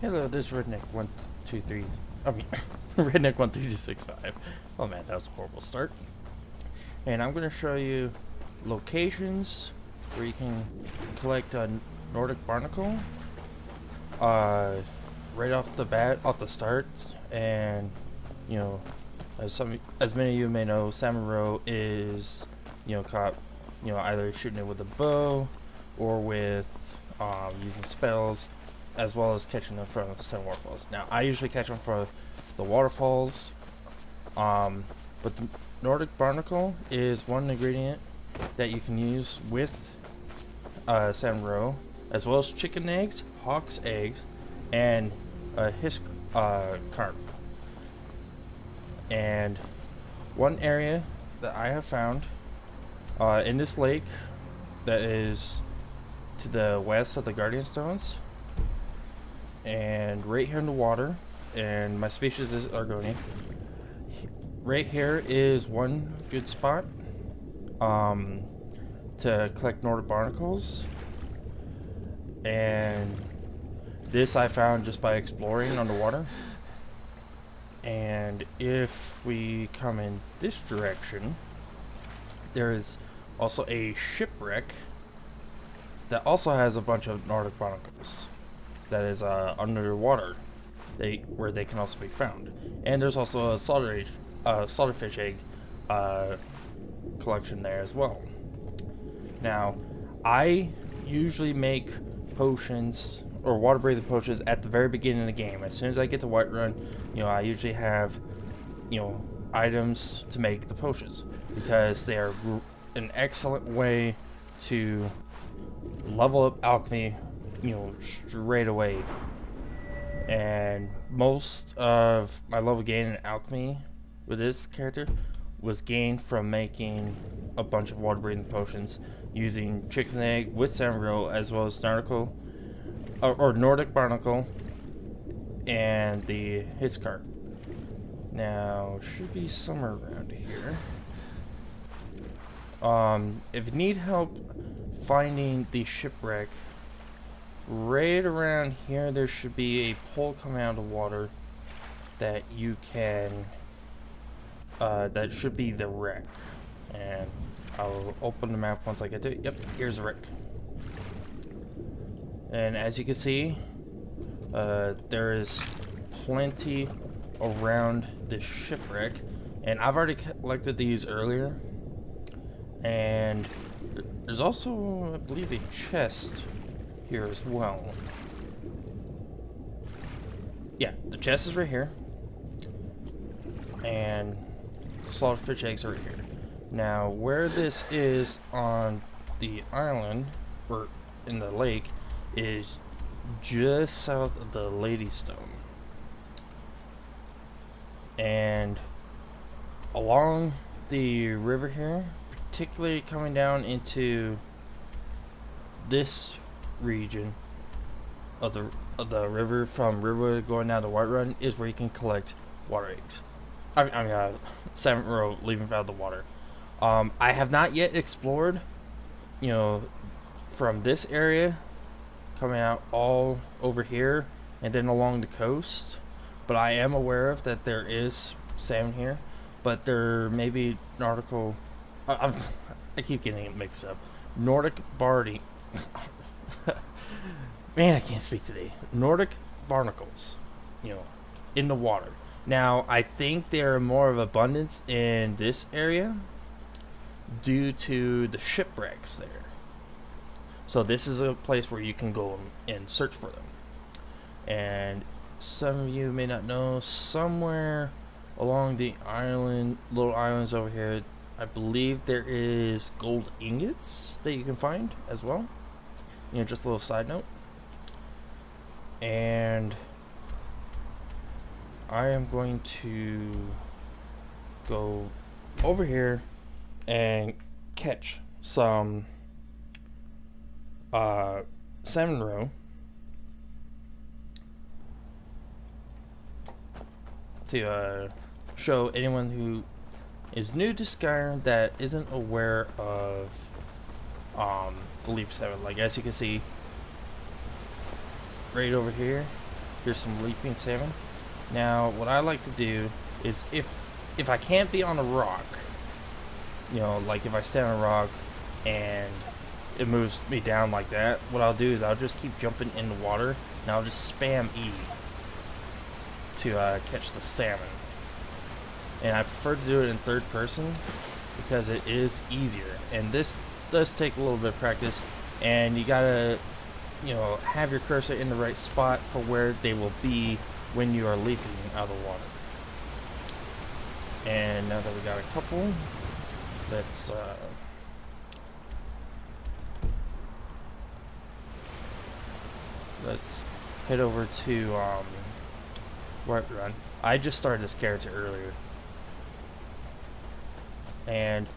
Hello, this is Redneck123. I mean, Redneck13265. Oh man, that was a horrible start. And I'm going to show you locations where you can collect a Nordic barnacle. Right off the bat, off the start, and you know, as many of you may know, salmon roe is caught either shooting it with a bow or with using spells, as well as catching them from some waterfalls. Now, I usually catch them from the waterfalls, but the Nordic barnacle is one ingredient that you can use with salmon roe, as well as chicken eggs, hawk's eggs, and his carp. And one area that I have found in this lake that is to the west of the Guardian Stones, and right here in the water, and my species is Argonia. Right here is one good spot to collect Nordic barnacles, and this I found just by exploring underwater. And if we come in this direction, there is also a shipwreck that also has a bunch of Nordic barnacles that is underwater, where they can also be found. And there's also a slaughterfish egg collection there as well. Now, I usually make potions or water breathing potions at the very beginning of the game. As soon as I get to Whiterun, I usually have items to make the potions, because they are an excellent way to level up alchemy straight away. And most of my level gain in alchemy with this character was gained from making a bunch of water breathing potions using chicken egg with salmon roe, as well as Nordic barnacle and the his carp. Now, should be somewhere around here. If you need help finding the shipwreck, right around here there should be a pole coming out of the water that you can that should be the wreck. And I'll open the map once I get to it. Yep, here's the wreck. And as you can see, there is plenty around the shipwreck, and I've already collected these earlier. And there's also, I believe, a chest here as well. Yeah, the chest is right here, and slaughterfish eggs are right here. Now, where this is on the island, or in the lake, is just south of the Lady Stone. And along the river here, particularly coming down into this region of the river, from Riverwood going down to Whiterun, is where you can collect water eggs. Salmon roe leaving out of the water. I have not yet explored, from this area coming out all over here and then along the coast, but I am aware of that there is salmon here, but there may be nautical. I keep getting it mixed up. Nordic bardi. Man, I can't speak today. Nordic barnacles, in the water. Now, I think there are more of abundance in this area due to the shipwrecks there. So this is a place where you can go and search for them. And some of you may not know, somewhere along the island, little islands over here, I believe there is gold ingots that you can find as well. Just a little side note. And I am going to go over here and catch some salmon roe to show anyone who is new to Skyrim that isn't aware of the leap 7. Like, as you can see right over here, Here's some leaping salmon. Now, what I like to do is if I can't be on a rock, you know, like if I stand on a rock and it moves me down like that, what I'll do is I'll just keep jumping in the water and I'll just spam E to catch the salmon. And I prefer to do it in third person because it is easier. And this does take a little bit of practice, and you gotta, you know, have your cursor in the right spot for where they will be when you are leaping out of the water. And now that we got a couple, let's head over to White Run. I just started this character earlier, and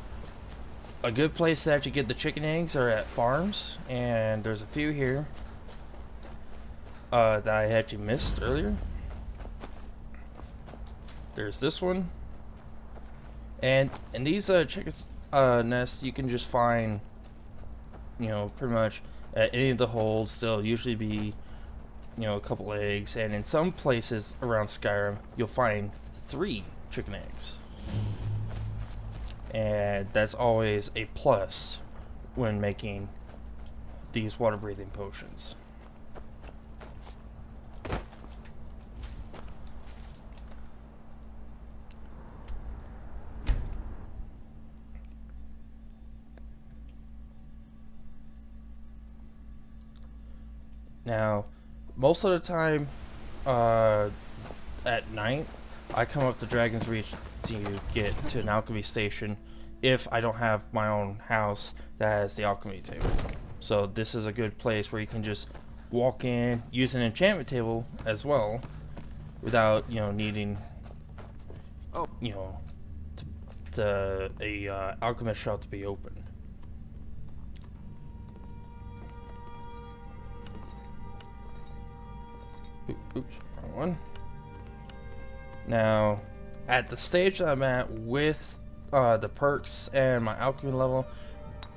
a good place to actually get the chicken eggs are at farms, and there's a few here that I actually missed earlier. There's this one, and these chicken nests you can just find, you know, pretty much at any of the holds. They'll usually be, you know, a couple eggs, and in some places around Skyrim you'll find 3 chicken eggs, and that's always a plus when making these water breathing potions. Now, most of the time, at night, I come up the Dragon's Reach to get to an alchemy station if I don't have my own house that has the alchemy table. So this is a good place where you can just walk in, use an enchantment table as well, without, you know, needing, you know, a alchemist shop to be open. Oops, wrong one. Now, at the stage that I'm at with the perks and my alchemy level,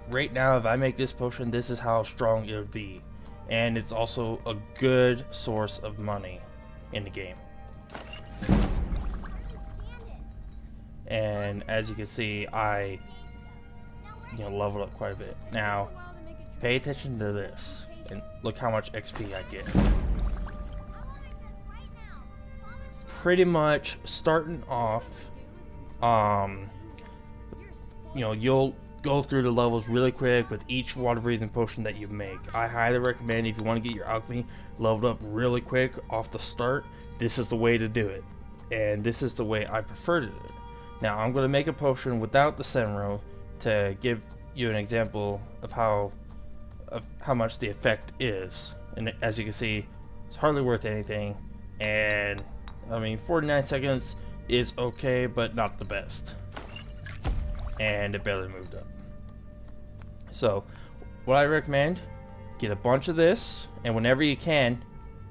right now if I make this potion, this is how strong it would be. And it's also a good source of money in the game. And as you can see, I, you know, leveled up quite a bit. Now, pay attention to this and look how much XP I get. Pretty much starting off, you know, you'll go through the levels really quick with each water breathing potion that you make. I highly recommend, if you want to get your alchemy leveled up really quick off the start, this is the way to do it, and this is the way I prefer to do it. Now I'm going to make a potion without the Senro to give you an example of how much the effect is. And as you can see, it's hardly worth anything, and I mean, 49 seconds is okay, but not the best. And it barely moved up. So, what I recommend, get a bunch of this, and whenever you can,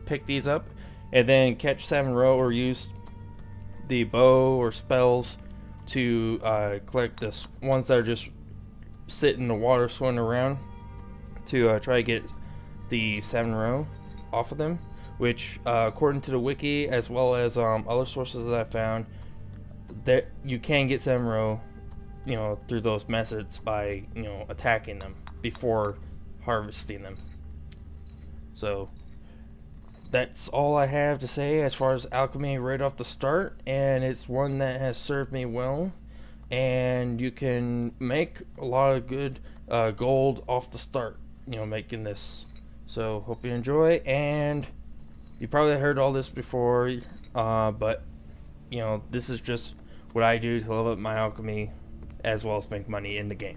pick these up, and then catch salmon roe or use the bow or spells to collect the ones that are just sitting in the water swimming around, to try to get the salmon roe off of them. Which, according to the wiki, as well as other sources that I found, that you can get salmon roe, you know, through those methods by, you know, attacking them before harvesting them. So that's all I have to say as far as alchemy right off the start, and it's one that has served me well, and you can make a lot of good gold off the start, you know, making this. So hope you enjoy, and you probably heard all this before, but, you know, this is just what I do to level up my alchemy as well as make money in the game.